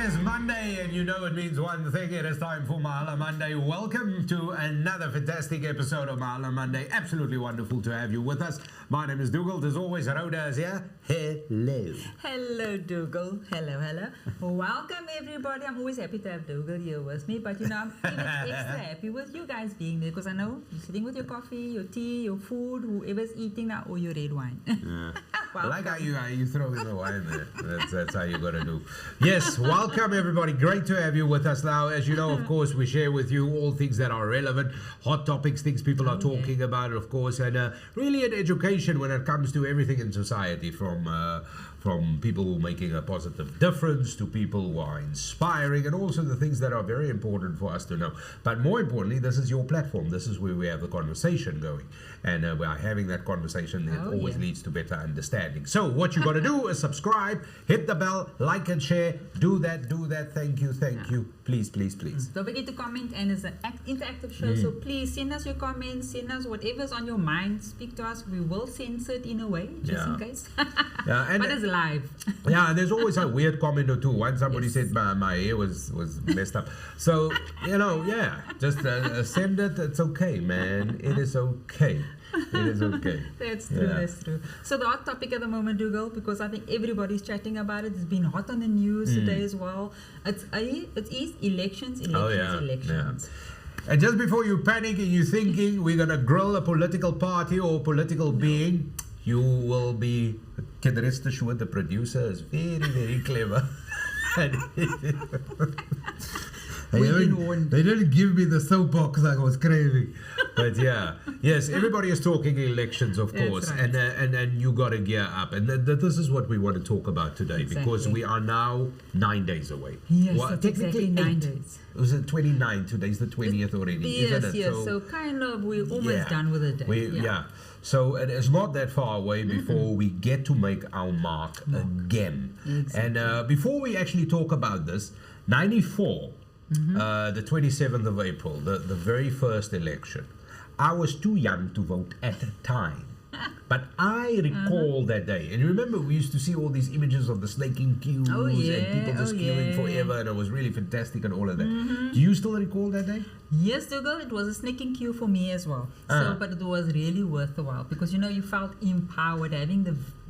is Monday, and you know it means one thing. It is time for MahalaMonday. Welcome to another fantastic episode of MahalaMonday. Absolutely wonderful to have you with us. My name is Dugald. As always, Rhoda is here. Hello. Hello, Dugald. Hello. Welcome, everybody. I'm always happy to have Dugald here with me, but I'm even extra happy with you guys being there because I know you're sitting with your coffee, your tea, your food, whoever's eating now, or your red wine. Yeah. I like how you throw in the wine there. That's how you got to do. Yes, welcome everybody. Great to have you with us now. As you know, of course, we share with you all things that are relevant, hot topics, things people are talking about, of course, and really an education when it comes to everything in society, from people who are making a positive difference to people who are inspiring, and also the things that are very important for us to know. But more importantly, this is your platform. This is where we have the conversation going, and we are having that conversation. It always leads to better understanding. So what you got to do is subscribe, hit the bell, like and share. Do that. Thank you. Please. Don't forget to comment, and it's an interactive show, so please send us your comments, send us whatever's on your mind, speak to us. We will censor it in a way, just in case. And but it's live. And there's always a weird comment or two. Once somebody said my hair was messed up. So, just send it. It's okay, man. It is okay. It is okay. That's true. So the hot topic at the moment, Dugald, because I think everybody's chatting about it. It's been hot on the news today as well. It is elections. Yeah. And just before you panic and you're thinking we're going to grill a political party or political being, you will be, can rest assured the producer is very, very clever. They didn't give me the soapbox like I was craving. But yes, everybody is talking elections, of course, right. and you got to gear up. And this is what we want to talk about today, because we are now 9 days away. Yes, technically 9 days. It was the 29th, today's the 20th already, isn't it? Yes, so kind of we're almost done with the day. So it is not that far away before we get to make our mark again. Exactly. And before we actually talk about this, 94, the 27th of April, the very first election, I was too young to vote at the time. But I recall that day. And you remember we used to see all these images of the snaking queues and people just queuing forever, and it was really fantastic and all of that. Do you still recall that day? Yes, Dugald, it was a snaking queue for me as well. But it was really worth the while because, you felt empowered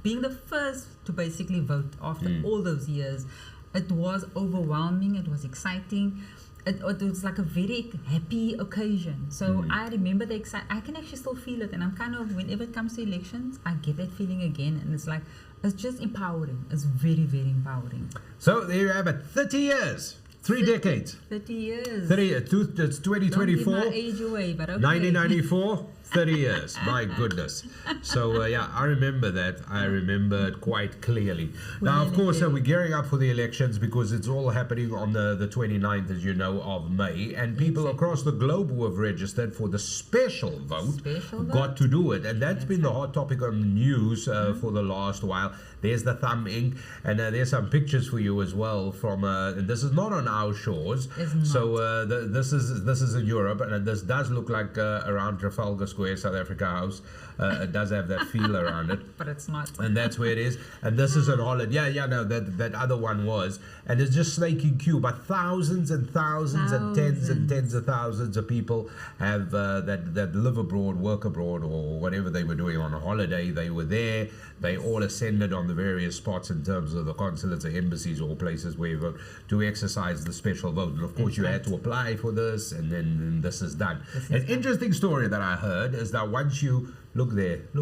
being the first to basically vote after all those years. It was overwhelming. It was exciting. It was like a very happy occasion. So I remember the excitement. I can actually still feel it. And I'm kind of, whenever it comes to elections, I get that feeling again. And it's like, it's just empowering. It's very, very empowering. So there you have it. 30 years. 3 decades. 30 years. 30 years. It's 2024. Don't give my age away, but okay. 1994. 30 years. My goodness. So, I remember that. I remember it quite clearly. Now, of course, we're gearing up for the elections because it's all happening on the 29th, as you know, of May. And people across the globe who have registered for the special vote got to do it. And that's been the hot topic on the news for the last while. There's the thumb ink. And there's some pictures for you as well from, this is not on our shores. So, this is in Europe. And this does look like around Trafalgar Square, South Africa House. It does have that feel around it, but it's not. And that's where it is. And this is in Holland. No, that other one was. And it's just snaking queue, but thousands and thousands and tens of thousands of people have that live abroad, work abroad, or whatever they were doing on a holiday. They were there. They all ascended on the various spots in terms of the consulates or embassies or places where you vote to exercise the special vote. And of course, you had to apply for this, and then this is done. An interesting story that I heard is that once you look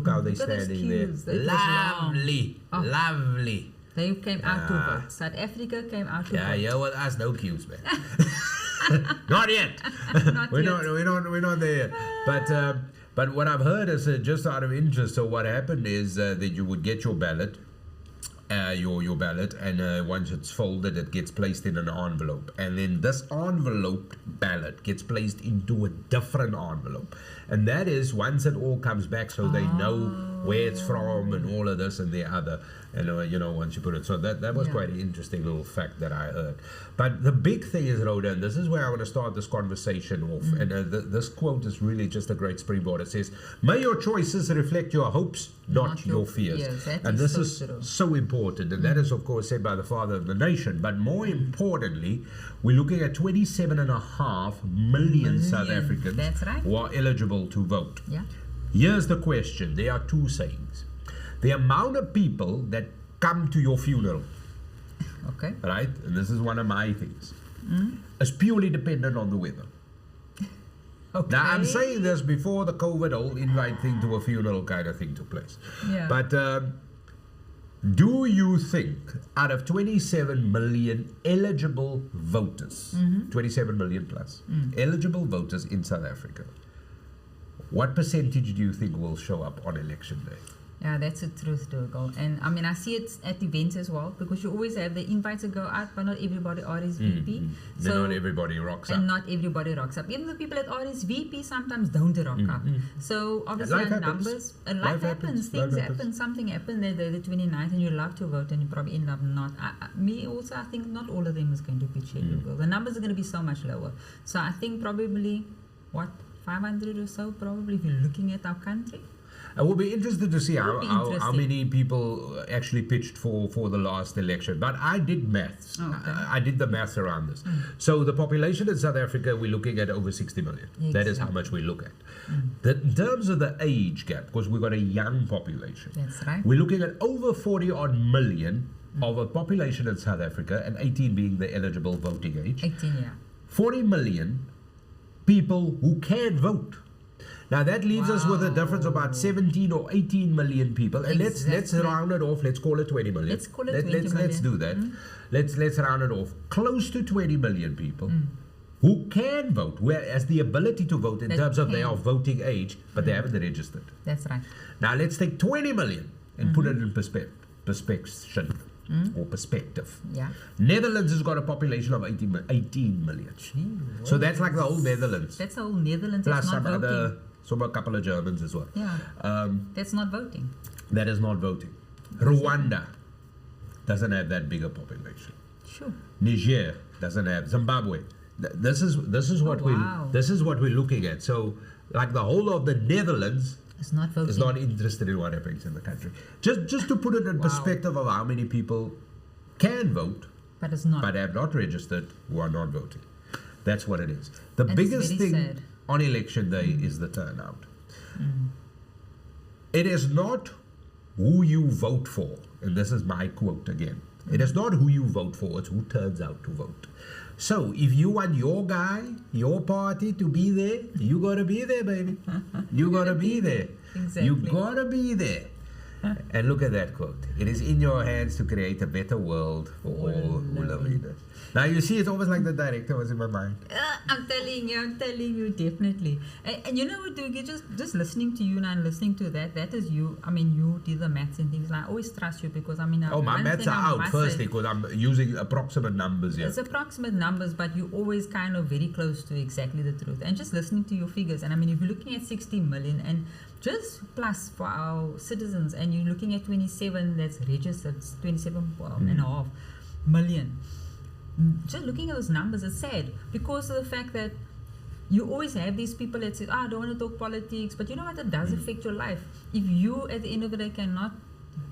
how they're standing there. Lovely. They came out to vote. South Africa came out to vote. Yeah, with us, no queues, man. Not yet. We're not there yet. But what I've heard is just out of interest. So what happened is that you would get your ballot, your ballot, and once it's folded, it gets placed in an envelope, and then this enveloped ballot gets placed into a different envelope, and that is once it all comes back, so they know where it's from and all of this and the other. And once you put it, so that was quite an interesting little fact that I heard. But the big thing is, Rhoda, and this is where I want to start this conversation off. And this quote is really just a great springboard. It says, "May your choices reflect your hopes, not your fears." And this is so important. And that is, of course, said by the father of the nation. But more importantly, we're looking at 27.5 million South Africans who are eligible to vote. Yeah. Here's the question. There are two sayings. The amount of people that come to your funeral, okay, right, and this is one of my things, is purely dependent on the weather. Okay. Now, I'm saying this before the COVID whole invite thing to a funeral kind of thing took place. Yeah. But do you think out of 27 million eligible voters, 27 million plus, eligible voters in South Africa, what percentage do you think will show up on election day? Yeah, that's the truth, Dugald. And I mean, I see it at events as well, because you always have the invites that go out, but not everybody RSVP. So not everybody rocks up. And not everybody rocks up. Even the people at RSVP sometimes don't rock up. So obviously our numbers, life happens, things happen, something happened that day, the 29th, and you love to vote and you probably end up not. I think not all of them is going to be scheduled. The numbers are going to be so much lower. So I think probably, 500 or so, probably, if you're looking at our country. I will be interested to see how many people actually pitched for the last election. But I did maths. Okay. I did the maths around this. So the population in South Africa, we're looking at over 60 million. Exactly. That is how much we look at. In terms of the age gap, because we've got a young population, that's right, we're looking at over 40 odd million of a population in South Africa, and 18 being the eligible voting age. 18, yeah. 40 million people who can vote. Now that leaves us with a difference of about 17 or 18 million people, and let's round it off. Let's call it 20 million. Let's call it 20 million. Let's do that. Let's round it off. Close to 20 million people who can vote, whereas the ability to vote in terms of their voting age, but they haven't registered. That's right. Now let's take 20 million and put it in perspective. Or perspective. Yeah. Netherlands has got a population of 18 million. So that's like the whole Netherlands. That's the whole Netherlands. Plus some other. So a couple of Germans as well. Yeah. That's not voting. That is not voting. Rwanda doesn't have that bigger population. Sure. Niger doesn't have. Zimbabwe. This is what we're looking at. So like the whole of the Netherlands is not voting. Is not interested in what happens in the country. Just to put it in perspective of how many people can vote, but have not registered, who are not voting. That's what it is. The biggest thing sad. On election day is the turnout. It is not who you vote for, and this is my quote again. It is not who you vote for, it's who turns out to vote. So if you want your guy, your party to be there, you gotta be there, baby. You gotta be there. Exactly. You gotta be there. And look at that quote. It is in your hands to create a better world for all who live in it. Now you see, it's almost like the director was in my mind. I'm telling you, definitely. And you know what, Dougie, just listening to you now and listening to that is you. I mean, you did the maths and things, and I always trust you because, I mean... my maths are out, firstly, because I'm using approximate numbers here. It's approximate numbers, but you're always kind of very close to exactly the truth. And just listening to your figures, and I mean, if you're looking at 60 million, and just plus for our citizens, and you're looking at 27 that's registered, 27 and a half million. Just looking at those numbers, it's sad because of the fact that you always have these people that say, I don't want to talk politics, but you know what, it does affect your life. If you at the end of the day cannot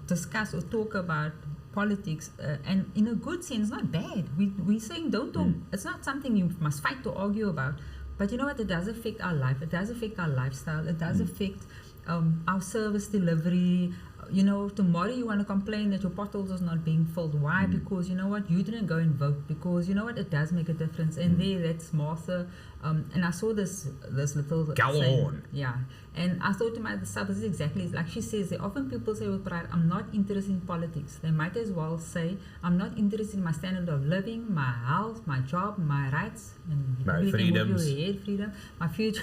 discuss or talk about politics, and in a good sense, not bad, we're saying don't talk, it's not something you must fight to argue about, but you know what, it does affect our life, it does affect our lifestyle, it does affect our service delivery. You know, tomorrow you want to complain that your potholes is not being filled. Why? Because you know what, you didn't go and vote. Because you know what, it does make a difference. And that's Martha. And I saw this little Gallahorn. Yeah. And I thought to myself, this is exactly like she says. Often people say with pride, I'm not interested in politics. They might as well say, I'm not interested in my standard of living, my health, my job, my rights, and my freedoms, freedom, my future.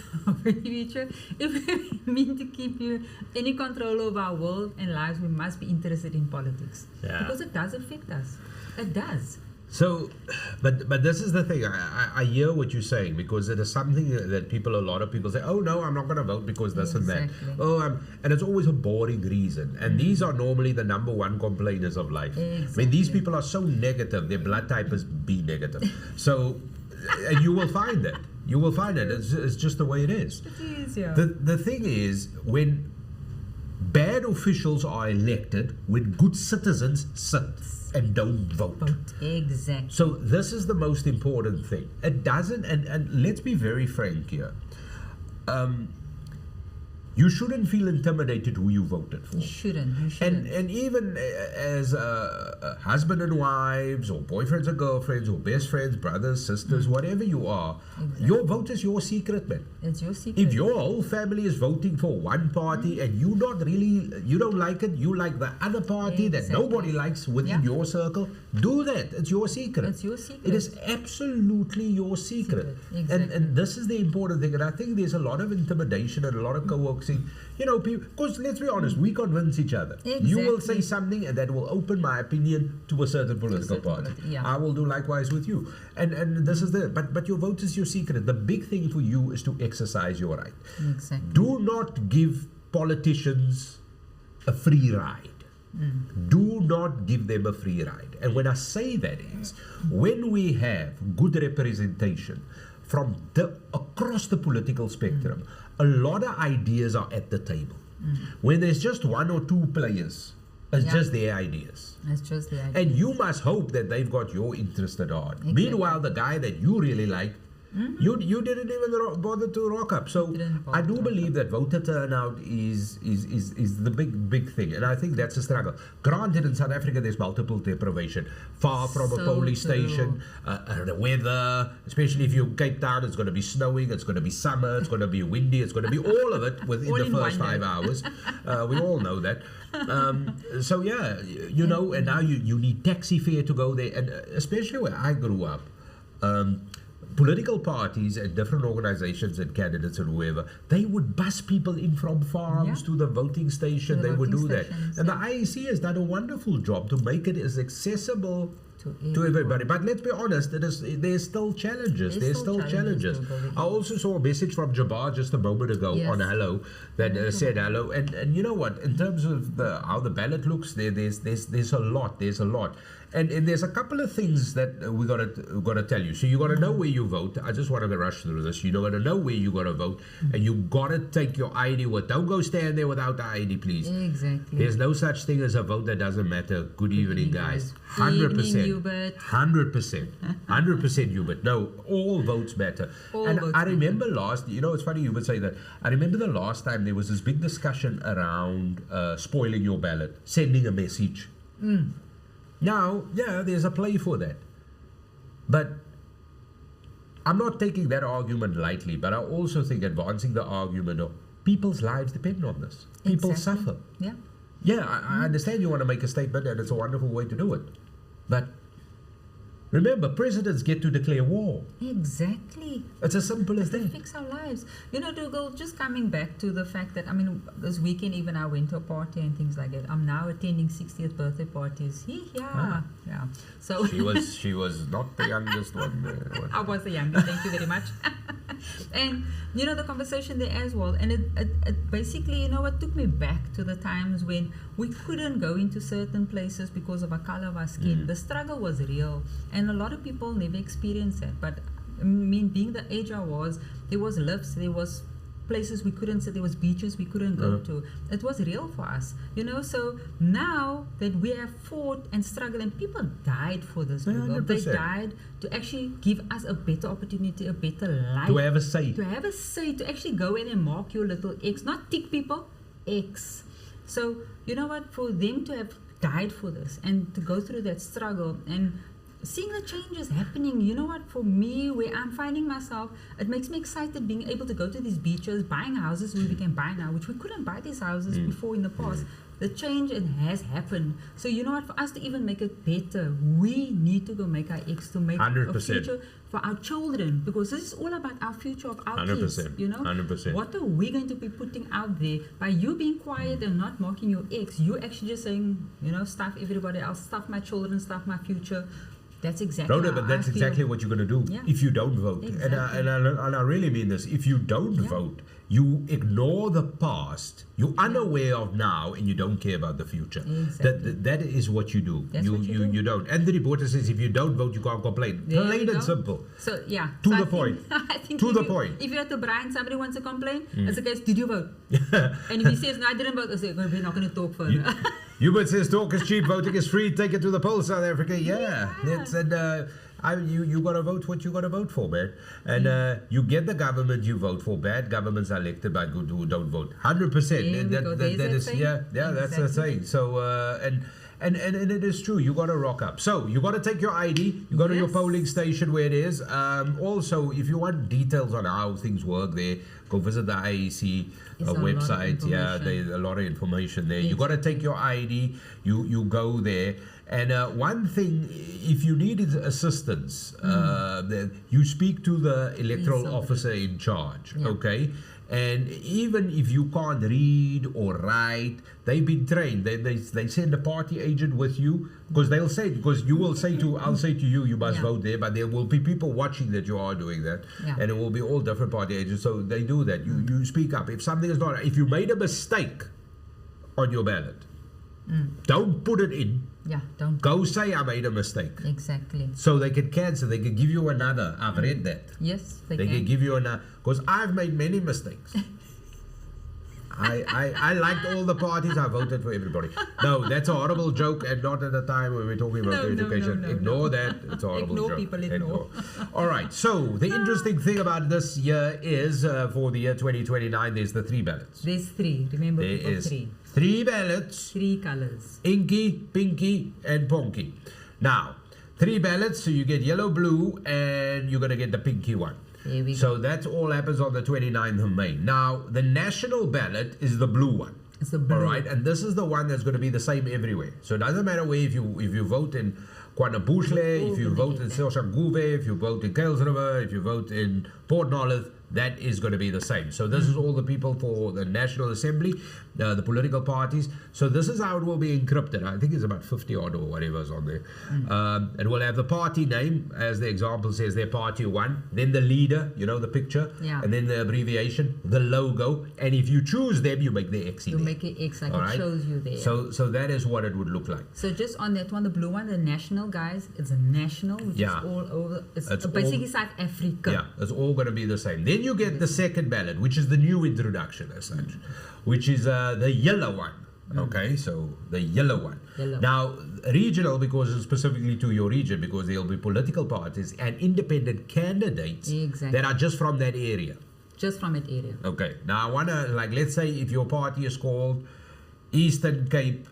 If we mean to keep you any control over our world and lives, we must be interested in politics. Yeah. Because it does affect us. It does. So, but this is the thing. I hear what you're saying, because it is something that a lot of people say, oh no, I'm not going to vote because this and that. Exactly. Oh, and it's always a boring reason. And these are normally the number one complainers of life. I mean, these people are so negative. Their blood type is B negative. So, and you will find that. You will find it. It's just the way it is. It is, yeah. The thing is, when bad officials are elected, when good citizens sit and don't vote. Exactly. So this is the most important thing. It doesn't, and let's be very frank here. You shouldn't feel intimidated who you voted for. You shouldn't. And even as husband and wives, or boyfriends and girlfriends, or best friends, brothers, sisters, whatever you are, your vote is your secret, man. It's your secret. If your whole family is voting for one party and you don't like it, you like the other party that nobody likes within your circle, do that. It's your secret. It's your secret. It is absolutely your secret. Exactly. And this is the important thing. And I think there's a lot of intimidation and a lot of coaxing. You know, people, because let's be honest, we convince each other. Exactly. You will say something and that will open my opinion to a certain political party. I will do likewise with you. And this is but your vote is your secret. The big thing for you is to exercise your right. Exactly. Do not give politicians a free ride. Do not give them a free ride. And when I say that is, when we have good representation from across the political spectrum, a lot of ideas are at the table. When there's just one or two players, it's just their ideas. It's just the idea. And you must hope that they've got your interest at heart. Exactly. Meanwhile, the guy that you really like, you didn't even bother to rock up. So I do believe that voter turnout is the big thing, and I think that's a struggle. Granted, in South Africa there's multiple deprivation, far from a police station, the weather, especially if you're Cape Town, it's going to be snowing, it's going to be summer, it's going to be windy, it's going to be all of it within the first 5 hours. We all know that. So yeah, you know, and now you need taxi fare to go there, and especially where I grew up. Political parties and different organizations and candidates and whoever, they would bus people in from farms to the voting station. They would do that. And the IEC has done a wonderful job to make it as accessible to everybody. But let's be honest, there's still challenges. There's still challenges. I also saw a message from Jabbar just a moment ago on Hello that said hello. And you know what? In terms of how the ballot looks, there's a lot. There's a lot. And there's a couple of things that we gotta tell you. So you gotta know where you vote. I just want to rush through this. You gotta know where you gotta vote, and you gotta take your ID with. Don't go stand there without the ID, please. Exactly. There's no such thing as a vote that doesn't matter. Good evening, guys. 100%. 100%, Hubert. No, all votes matter. I remember it's funny you would say that. I remember the last time there was this big discussion around spoiling your ballot, sending a message. Now, there's a play for that. But I'm not taking that argument lightly, but I also think advancing the argument of people's lives depend on this. People suffer. Yeah, I understand you want to make a statement, and it's a wonderful way to do it. But remember, presidents get to declare war. Exactly. It's as simple as that. Fix our lives. You know, Dugald, just coming back to the fact that, I mean, this weekend even I went to a party and things like that. I'm now attending 60th birthday parties. Yeah. So she was not the youngest one. I was the youngest. Thank you very much. And you know, the conversation there as well, and it basically, you know what, took me back to the times when we couldn't go into certain places because of the color of our skin. The struggle was real, and a lot of people never experienced that. But I mean, being the age I was, there was lifts, there was places we couldn't sit, there was beaches we couldn't go to. It was real for us, you know. So now that we have fought and struggled, and people died for this, they died to actually give us a better opportunity, a better life, to have a say, to actually go in and mark your little X, not tick people, X. So you know what, for them to have died for this and to go through that struggle and seeing the changes happening, you know what, for me, where I'm finding myself, it makes me excited being able to go to these beaches, buying houses we can buy now, which we couldn't buy these houses before in the past. The change, it has happened. So you know what, for us to even make it better, we need to go make our X, to make 100%. a future for our children, because this is all about our future of our 100%. kids, you know. 100%. What are we going to be putting out there? By you being quiet and not marking your X, you actually just saying, you know, stuff everybody else, stuff my children, stuff my future. That's exactly. No, but that's exactly what you're going to do if you don't vote. Exactly. And I really mean this. If you don't vote, you ignore the past, you're unaware of now, and you don't care about the future. Exactly. That is what you do. That's what you do. You don't. And the reporter says if you don't vote, you can't complain. There Plain you and go. simple. So, yeah. To So the point. I think To if the you, point. If you're at the Brian, somebody wants to complain, it's a case, did you vote? And if he says, no, I didn't vote, I say, well, we're not going to talk further. Hubert says talk is cheap, voting is free. Take it to the polls, South Africa. It's you got to vote what you got to vote for, man. And you get the government you vote for. Bad governments are elected by good who don't vote. 100%. That is that's the saying. So and it is true. You got to rock up. So you got to take your ID. You go to your polling station where it is. Also, if you want details on how things work there, go visit the IEC website. There's a lot of information there. You got to take your ID. You go there. And one thing, if you need assistance, you speak to the electoral officer in charge, okay? And even if you can't read or write, they've been trained. They send a party agent with you because they'll say, because you will say I'll say to you, you must vote there, but there will be people watching that you are doing that, and it will be all different party agents. So they do that. You speak up. If something is not, if you made a mistake on your ballot, don't put it in. Don't go say I made a mistake. Exactly. So they can cancel. They can give you another. I've read that. Yes, they can give you another. Because I've made many mistakes. I liked all the parties. I voted for everybody. No, that's a horrible joke, and not at the time when we're talking about education. Ignore that. It's a horrible joke. Ignore. All right. So the interesting thing about this year is for the year 2029, there's the 3 ballots. There's 3. Remember, there people, is 3. 3 ballots. 3 colors. Inky, pinky, and ponky. Now, 3 ballots, so you get yellow, blue, and you're going to get the pinky one. There we so go. that all happens on the 29th of May. Now, the national ballot is the blue one. It's the blue. All right, and this is the one that's going to be the same everywhere. So it doesn't matter where, if you vote in KwaNobuhle, if you vote in Soshanguve, if you vote in Kuilsriver, if you vote in Port Nolloth, that is going to be the same. So this is all the people for the National Assembly, the political parties. So this is how it will be encrypted. I think it's about 50 odd or whatever is on there. And we'll have the party name, as the example says, their party 1, then the leader, the picture, and then the abbreviation, the logo. And if you choose them, you make the X. You make it X, like it shows you there. So that is what it would look like. So just on that one, the blue one, the national, guys, it's a national, which is all over. It's basically South Africa. Yeah, it's all going to be the same. Then you get the second ballot, which is the new introduction as such, which is the yellow one. Okay, so the yellow one. Now, regional, because it's specifically to your region, because there'll be political parties and independent candidates that are just from that area. Just from that area. Okay, now I want to, let's say if your party is called Eastern Cape,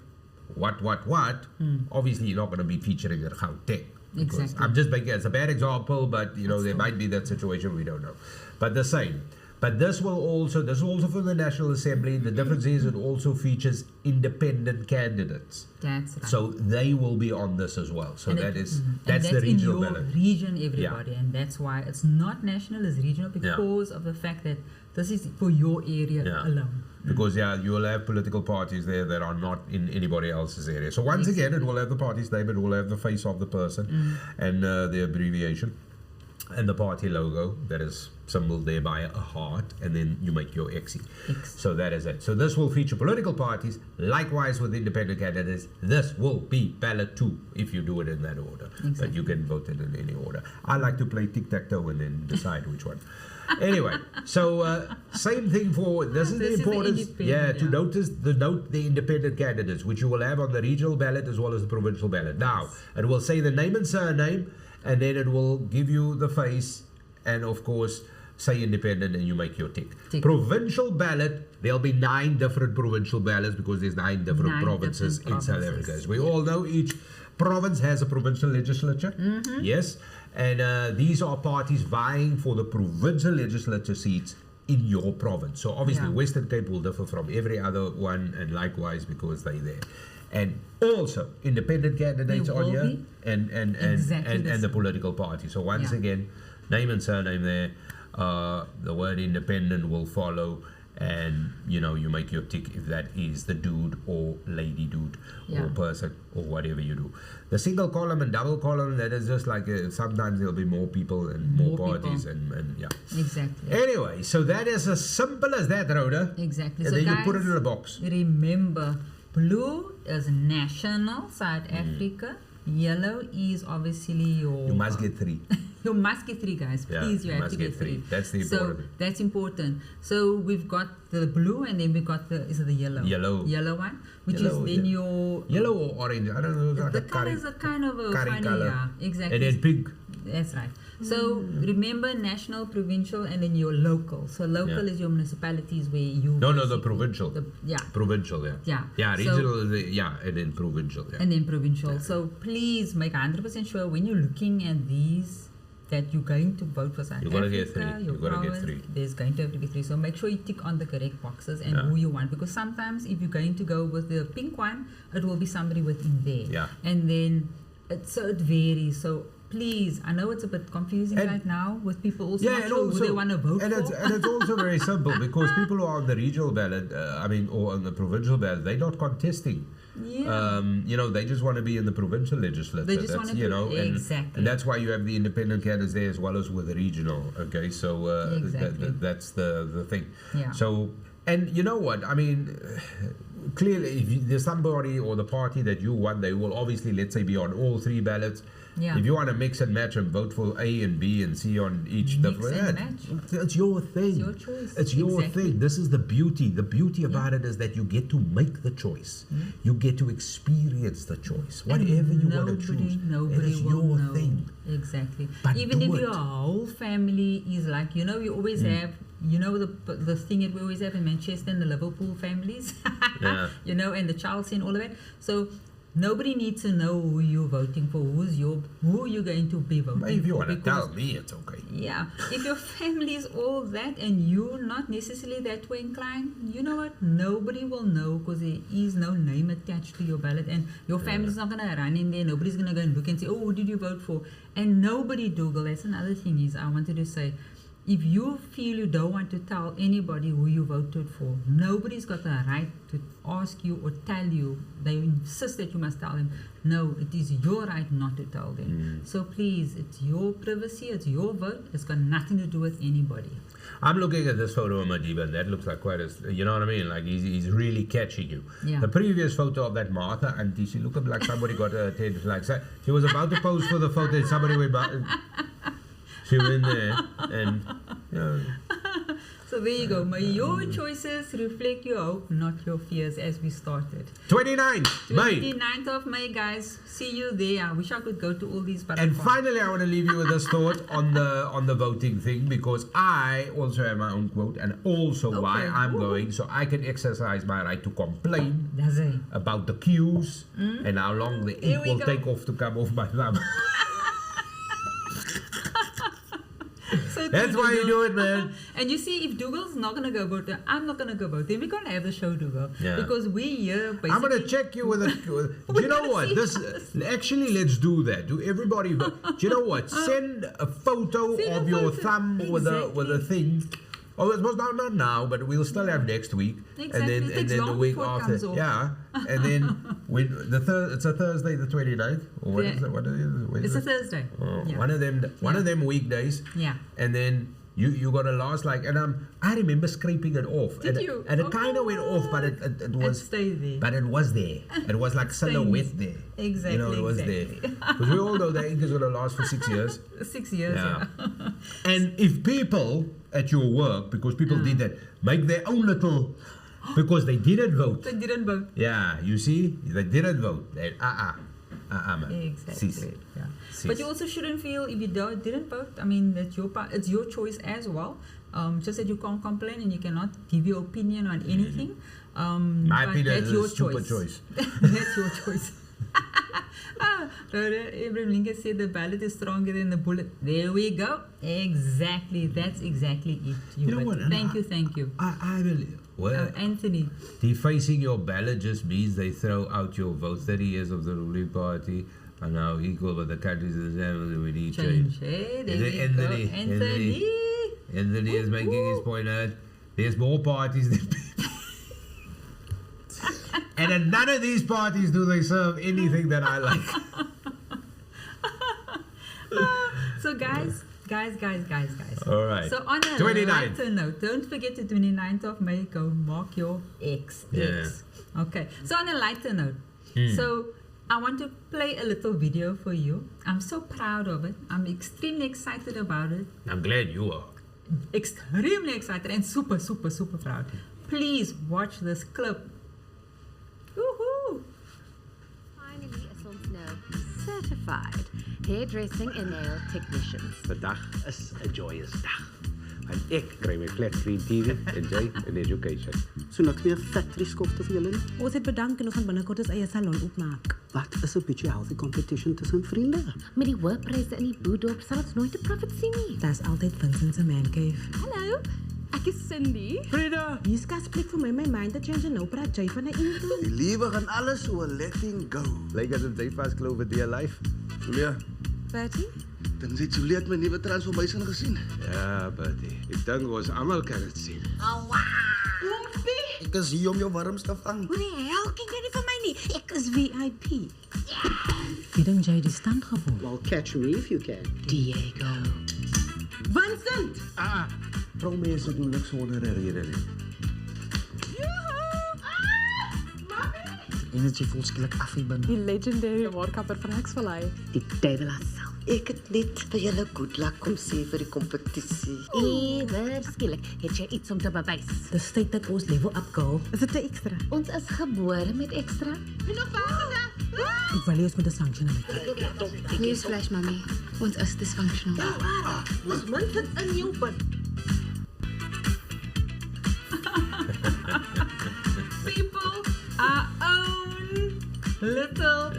obviously you're not going to be featuring at Gauteng. Exactly. I'm just making it's a bad example, but there might be that situation, we don't know. But the same. But this is also for the National Assembly. The difference is it also features independent candidates. That's right. So they will be on this as well. So that's the regional in your ballot. Region, everybody, and that's why it's not national, it's regional because of the fact that this is for your area alone. Because you will have political parties there that are not in anybody else's area. So once again, it will have the party's name, it will have the face of the person and the abbreviation and the party logo that is symboled there by a heart, and then you make your X. So that is it. So this will feature political parties. Likewise with independent candidates, this will be ballot 2 if you do it in that order. But you can vote it in any order. I like to play tic-tac-toe and then decide which one. Anyway, so same thing for this is the importance to note the independent candidates, which you will have on the regional ballot as well as the provincial ballot. Now it will say the name and surname, and then it will give you the face, and of course say independent, and you make your tick. Provincial ballot, there'll be 9 different provincial ballots because there's 9 different provinces in South Africa. As we all know, each province has a provincial legislature. Yes. And these are parties vying for the provincial legislature seats in your province. So obviously Western Cape will differ from every other one, and likewise because they're there. And also independent candidates on here and the political party. So once again, name and surname there. The word independent will follow, and you make your tick if that is the dude or lady dude or person or whatever you do. The single column and double column, that is just like sometimes there'll be more people and more parties and yeah. Exactly. Anyway, so that is as simple as that, Rhoda. Exactly. And so then guys, you put it in a box. Remember, blue is national South Africa. Yellow is obviously your... You must get 3. You must get 3, guys. Please, you have to get 3. That's the important thing. So that's important. So we've got the blue, and then we've got the yellow? Yellow one, which is then your... Yellow or orange, I don't know. The color is a kind of a funny color. Yeah, exactly. And then pink. That's right. So remember national, provincial, and then your local. So local is your municipalities where you... No, the provincial. Yeah. Provincial, yeah. Yeah. Yeah, regional, and then provincial, yeah. And then provincial. So please make 100% sure when you're looking at these that you're going to vote for South Africa. You've got to get 3. You've got to get 3. There's going to have to be 3. So make sure you tick on the correct boxes and who you want. Because sometimes if you're going to go with the pink one, it will be somebody within there. Yeah. And then it varies. So please, I know it's a bit confusing right now with people also not sure who they want to vote for. And it's also very simple because people who are on the regional ballot, or on the provincial ballot, they're not contesting. Yeah. They just want to be in the provincial legislature. They just want to be, exactly. And that's why you have the independent candidates there as well as with the regional. Okay, so exactly. that's the thing. Yeah. So, and you know what? I mean, clearly, if there's somebody or the party that you want, they will obviously, let's say, be on all 3 ballots. Yeah. If you want to mix and match and vote for A and B and C on each it's your thing. It's your choice. It's your thing. This is the beauty. The beauty about it is that you get to make the choice. You get to experience the choice. Whatever you want to choose. It is your thing. Exactly. But even if your whole family is like, you always have, the thing that we always have in Manchester and the Liverpool families, and the Chelsea and all of that. So nobody needs to know who you're voting for, who you're going to be voting for. If you want to tell me, it's okay. Yeah. If your family is all that and you're not necessarily that way inclined, you know what? Nobody will know because there is no name attached to your ballot and your family's not going to run in there. Nobody's going to go and look and say, oh, who did you vote for? And nobody, Dugald, that's another thing is I wanted to say, if you feel you don't want to tell anybody who you voted for, nobody's got the right to ask you or tell you. They insist that you must tell them. No, it is your right not to tell them. So please, it's your privacy, it's your vote. It's got nothing to do with anybody. I'm looking at this photo of Madiba, and that looks like quite a, you know what I mean? Like he's really catching you. Yeah. The previous photo of that Martha auntie, she looked like somebody got her attention. Like she was about to pose for the photo, and somebody went by. She went there and So there you go. May your choices reflect your hope, not your fears, as we started. 29th May. 29th of May, guys. See you there. I wish I could go to all these. And finally, I want to leave you with this thought on the voting thing, because I also have my own quote, and also why I'm going, so I can exercise my right to complain about the queues and how long the ink will take off to come off my thumb. So that's why you do it, man. And you see, if Dugald's not going to go vote, I'm not going to go vote. Then we're going to have the show, Dugald. Yeah. Because we here basically... I'm going to check you with a... do you know what? Actually, let's do that. Do everybody... do you know what? Send a photo of your thumb with a thing. Oh, it was not now, but we'll still have next week, exactly. and then the week after, and then when it's a Thursday, the 29th, or what is it? What is it? It's a Thursday. Oh, yeah. One of them weekdays. Yeah. And then you got to last I remember scraping it off. Did you? And it kind of went off, but it was. It stayed there. But it was there. It was like silhouette there. Exactly. It was there. Because we all know the ink is going to last for 6 years. 6 years. Yeah. And if people at your work, because people did that, make their own little, because they didn't vote. They didn't vote. Yeah, you see, they didn't vote. They, man. Exactly. Yeah. But you also shouldn't feel if you didn't vote. I mean, that's it's your choice as well. Just that you can't complain and you cannot give your opinion on anything. My opinion is a stupid choice. That's your choice. Abraham Lincoln said the ballot is stronger than the bullet. There we go. Exactly. That's exactly it. You know what? Thank you. I believe. Well, Anthony. Defacing your ballot just means they throw out your vote. 30 years of the ruling party are now equal, but the countries of the family we need change. Hey, there we go. Anthony is making his point out. there's more parties than people. And at none of these parties do they serve anything that I like. So guys. All right. So on a 29th. lighter note, don't forget the 29th of May, go mark your X. Yeah. Okay. So on a lighter note, so I want to play a little video for you. I'm so proud of it. I'm extremely excited about it. I'm glad you are. Extremely excited and super, super, super proud. Please watch this clip. Woohoo! Finally, as ons nou certified hairdressing and nail technicians. Vandag is 'n joyous dag. Want ek kry my flat screen TV en jy in education. So niks meer factory skofte vir julle nie. Ons het bedank en ons gaan binnekort ons eie salon oopmaak. Wat is 'n bietjie healthy competition tussen vriende? Met die hoë pryse in die boedorp sal ons nooit 'n profit sien nie. Daar's altyd Vincent se man cave. Hallo, ek is Cindy. Frida, Hier's kas plek vir my mind te change en nou praat jy van 'n intern. Die lewe gaan alles so letting go. lyk asof jy vasklou vir die life. Ja, Bertie? dan sê jy het my nuwe transformation gesien. Ja, buddy. Ek dink ons almal kan dit sien. Ek is hier om jou warms te vang. Hoe die hel kyk jy nie vir my nie? Ek is VIP. Wie dink jy die stand gevoel? Well, catch me if you can. Diego. Vincent! Vroumense doen niks sonder 'n rede nie. Energy voel skielik af hier binne. Die legendary haarkapper van Hexvallei. Die duivel self. Ek het net vir julle good luck kom sê vir die kompetisie. Ewer skielik het jy iets om te bewys. The state that ons level up, girl. Is dit te ekstra? Ons is gebore met ekstra. Ek wil eers met 'n sanction hê. Newsflash, mami. Ons is dysfunctional. Ons man sit in jou bed. People, our own little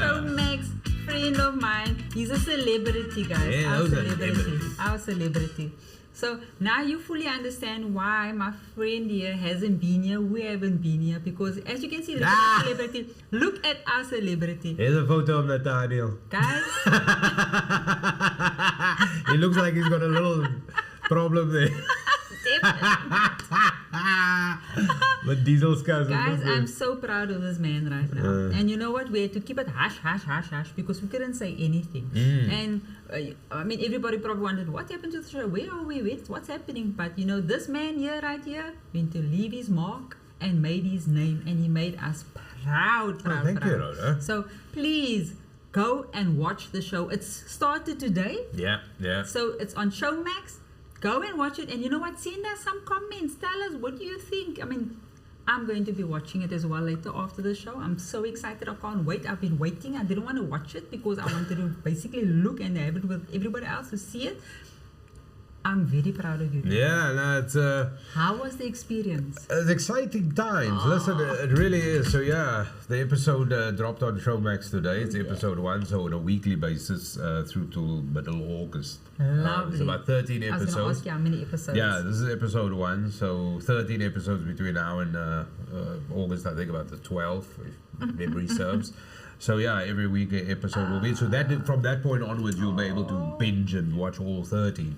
Showmax friend of mine. He's a celebrity, guys. Yeah, our those are celebrity. celebrities. Our celebrity. So now you fully understand why my friend here hasn't been here. We haven't been here because, as you can see, look at our celebrity. Look at our celebrity, Here's a photo of Nathaniel. guys. He looks like he's got a little problem there. But Diesel's cousin. Guys, I'm so proud of this man right now. And you know what? We had to keep it hush, hush, hush, hush because we couldn't say anything. And I mean, everybody probably wondered what happened to the show. Where are we? What's happening? But you know, this man here, right here, went to leave his mark and made his name, and he made us proud. Thank you, Rhoda. So please go and watch the show. It's started today. Yeah. So it's on Showmax. Go and watch it, and you know what? Send us some comments. Tell us what do you think. I mean, I'm going to be watching it as well later after the show. I'm so excited. I can't wait. I've been waiting. I didn't want to watch it because I wanted to basically look and have it with everybody else to see it. I'm very proud of you. Yeah, no, it's How was the experience? exciting times. Listen, it really is. So yeah, the episode dropped on Showmax today. It's episode 1, so on a weekly basis through till middle August. Lovely. It's about 13 I was going to episodes. ask you how many episodes. Yeah, this is episode 1, so 13 episodes between now and August, I think about the 12th, if memory serves. So yeah, every week an episode will be. So that from that point onwards, you'll be able to binge and watch all 13.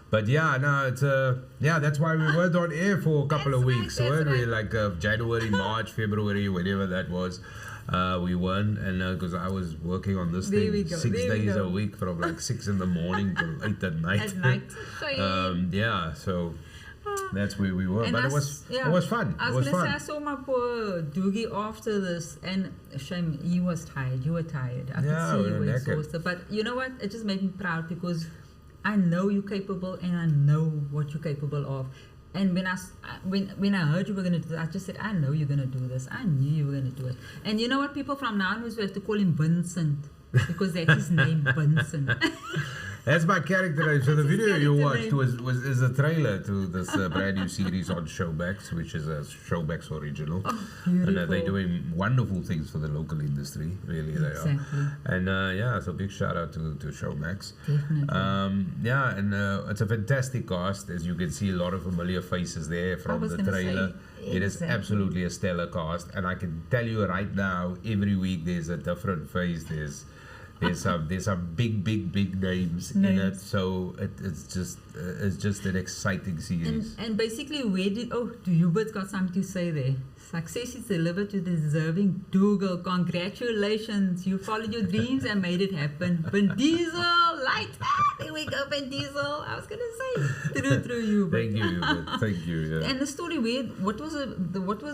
But yeah, no, it's that's why we weren't on air for a couple of weeks, weren't we? Like January, March, February, whenever that was. We weren't, and because I was working on this There we thing go, 6 there we days go. a week from like 6 in the morning till 8 at night. At night. Yeah, so that's where we were. And But I it was s- yeah. it was fun. I It was was going to say, I fun. saw my poor Doogie after this, and shame, he was tired. You were tired. I Yeah, could we see you were were knackered. exhausted. But you know what? It just made me proud because I know you're capable, and I know what you're capable of. And when I heard you were going to do that, I just said, I know you're going to do this. I knew you were going to do it. And you know what? People from now on, we have to call him Vincent because that's his name, Vincent. That's my character name. So the That's his video you character watched name. is a trailer to this brand new series on Showmax, which is a Showmax original. And they're beautiful. doing wonderful things for the local industry. Really, they Exactly. are. And so big shout out to Showmax. Definitely. And it's a fantastic cast. As you can see, a lot of familiar faces there from was the gonna trailer. say, It is exactly. absolutely a stellar cast, and I can tell you right now, every week there's a different face. there's some big names in it. So it's just an exciting series. And basically, Hubert's got something to say there. Success is delivered to the deserving Dugald. Congratulations, you followed your dreams and made it happen. Vin Diesel, light. There we go, Vin Diesel. I was gonna say through you. Thank you, Hubert. Thank you. Yeah. And the story, what was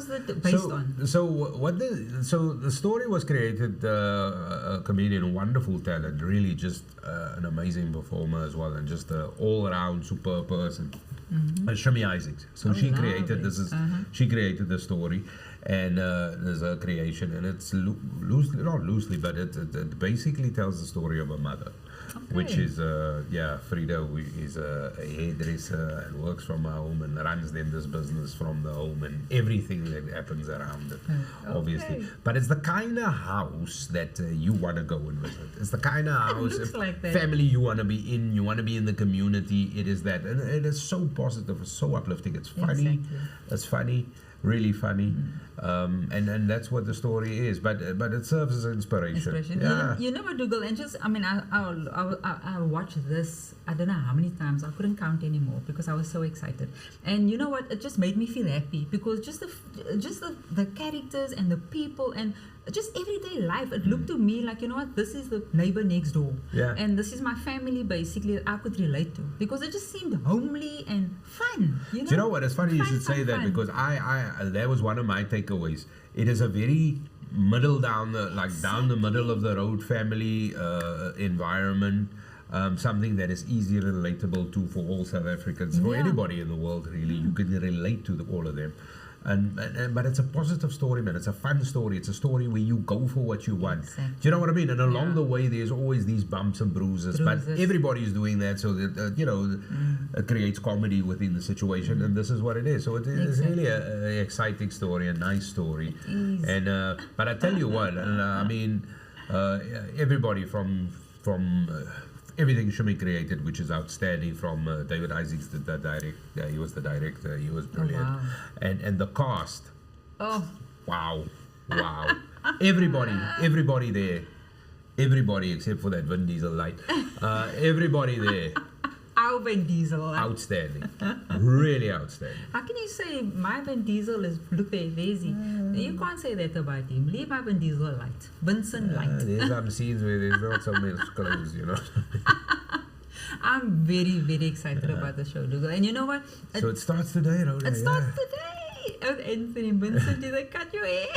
it based on? So the story was created. A comedian, wonderful talent, really just an amazing performer as well, and just an all-around super person. Shami Isaacs. So she created she created the story, and there's a creation, and it's not loosely, but it basically tells the story of a mother, which is Frida, who is a hairdresser and works from home and runs then this business from the home and everything that happens around it, obviously. But it's the kind of house that you want to go and visit. It's the kind of house, family you want to be in. You want to be in the community. It is that, and it is so positive, it's so uplifting. It's funny. It's funny. Really funny, and that's what the story is. But it serves as inspiration. Yeah. You know what, Dugald? And just I watched this. I don't know how many times. I couldn't count anymore because I was so excited. And you know what? It just made me feel happy because just the characters and the people and just everyday life. It looked to me like, you know what? This is the neighbor next door. Yeah. And this is my family basically that I could relate to because it just seemed homely and fun. You know? Do you know what? It's funny you should say that because I that was one of my takeaways. It is a very down the middle of the road family environment. Something that is easily relatable to for all South Africans, for anybody in the world really. You can relate to all of them. But it's a positive story, man. It's a fun story. It's a story where you go for what you want. Exactly. Do you know what I mean? And along the way, there's always these bumps and bruises. But everybody is doing that, so that it creates comedy within the situation, and this is what it is. So it is really an exciting story, a nice story. And but I tell you what, I mean, everybody from everything Shumi created, which is outstanding, from David Isaacs, he was the director, he was brilliant. Oh, wow. And the cast. Oh. Wow. Everybody there. Everybody except for that Vin Diesel light. Everybody there. Our Vin Diesel. Outstanding. Really outstanding. How can you say my Vin Diesel is, look there, lazy? You can't say that about him. Leave my Vin Diesel light. Vincent light. There's some scenes where there's not so much clothes, you know. I'm very, very excited about the show, Dugald. And you know what? So it starts today, Rhoda. It starts today. Oh, Anthony Vincent, did they cut your hair?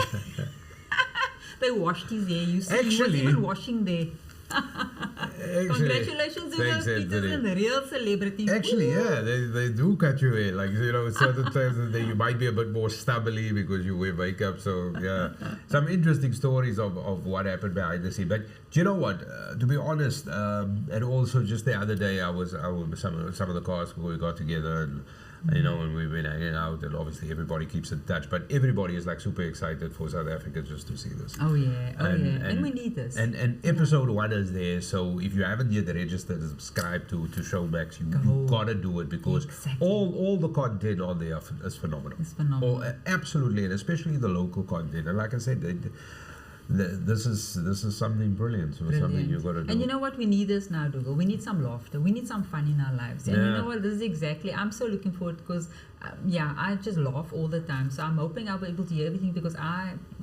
They washed his hair. You see, he was even washing there. Congratulations, Dugald Pietersen, the real celebrity. Actually, they do cut your hair. Like, you know, certain times you might be a bit more stubbly because you wear makeup. So yeah, some interesting stories of what happened behind the scene. But do you know what? To be honest, and also just the other day, I was some of the cast we got together and. You know, and we've been hanging out, and obviously everybody keeps in touch. But everybody is like super excited for South Africa just to see this. Oh yeah, and we need this. And episode 1 is there, so if you haven't yet registered and subscribed to Showmax, you gotta do it because all the content on there is phenomenal. It's phenomenal. Absolutely, and especially the local content. And like I said, this is something brilliant. So something you got to do. And you know what? We need this now, Dugald. We need some laughter. We need some fun in our lives. And you know what? This is exactly. I'm so looking forward because, I just laugh all the time. So I'm hoping I'll be able to hear everything because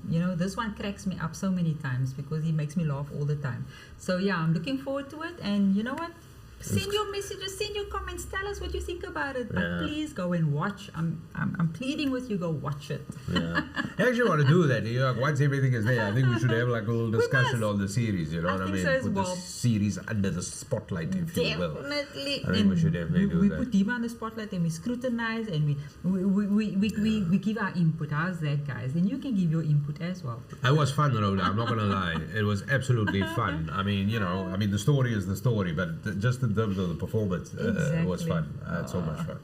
this one cracks me up so many times because he makes me laugh all the time. So I'm looking forward to it. And you know what? Send your messages, send your comments, tell us what you think about it. But please go and watch. I'm pleading with you, go watch it. Yeah. I actually want to do that. You know, once everything is there, I think we should have like a little discussion on the series, you know what I mean? So put the series under the spotlight, if you will. Definitely. I think we should definitely do that. We put him on the spotlight and we scrutinize and we give our input. How's that, guys? Then you can give your input as well. It was fun, Rhoda. I'm not going to lie. It was absolutely fun. I mean, the story is the story, but just in terms of the performance, it was fun. I had so much fun.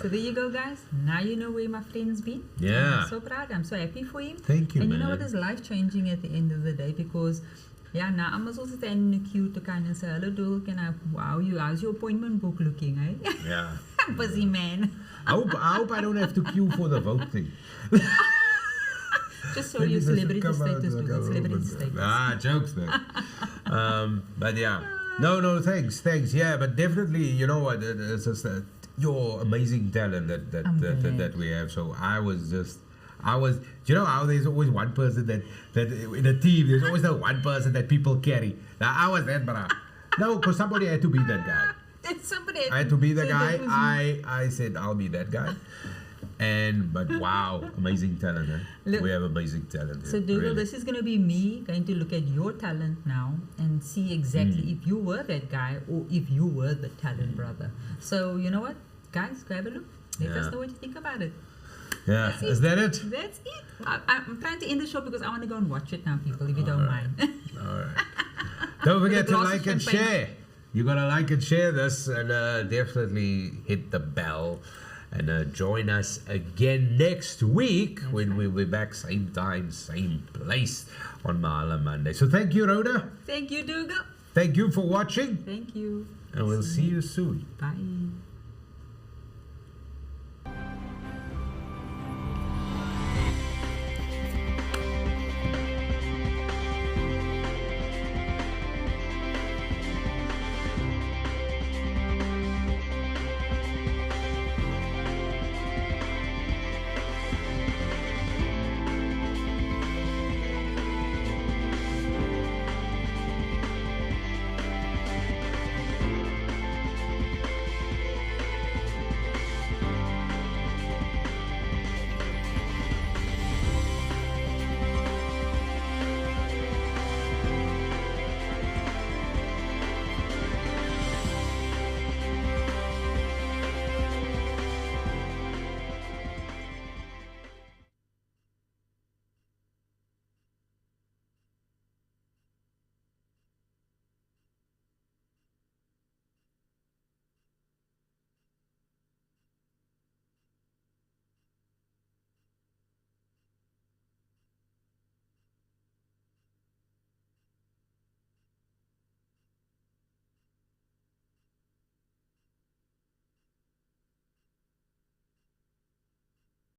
So there you go, guys. Now you know where my friend's been. Yeah. I'm so proud. I'm so happy for him. Thank you, And man. you know what? It's life-changing at the end of the day because, now I must also stand in the queue to kind of say, hello, Dugald, how's your appointment book looking, eh? Yeah. I'm busy, man. I hope I don't have to queue for the vote thing. Just show your celebrity status, Dugald. Celebrity status. Jokes, man. But yeah, no, thanks. Yeah, but definitely, you know what? It's just your amazing talent that we have. So I was. You know how there's always one person that in a team, there's always that one person that people carry. Now I was that, but no, because somebody had to be that guy. I had to be the guy. I said I'll be that guy. But wow, amazing talent. Look, we have amazing talent. So Dugald, really. this is going to be me going to look at your talent now and see exactly if you were that guy or if you were the talent brother. So you know what, guys, go have a look. Let us know what you think about it. Yeah, is that it? That's it. I'm trying to end the show because I want to go and watch it now, people, if you don't mind. All right. Don't forget to like and share. You gotta like and share this, and definitely hit the bell, and join us again next week when we'll be back, same time, same place on Mahala Monday. So thank you, Rhoda. Thank you, Dugald. Thank you for watching. Thank you. And we'll see you soon. Bye.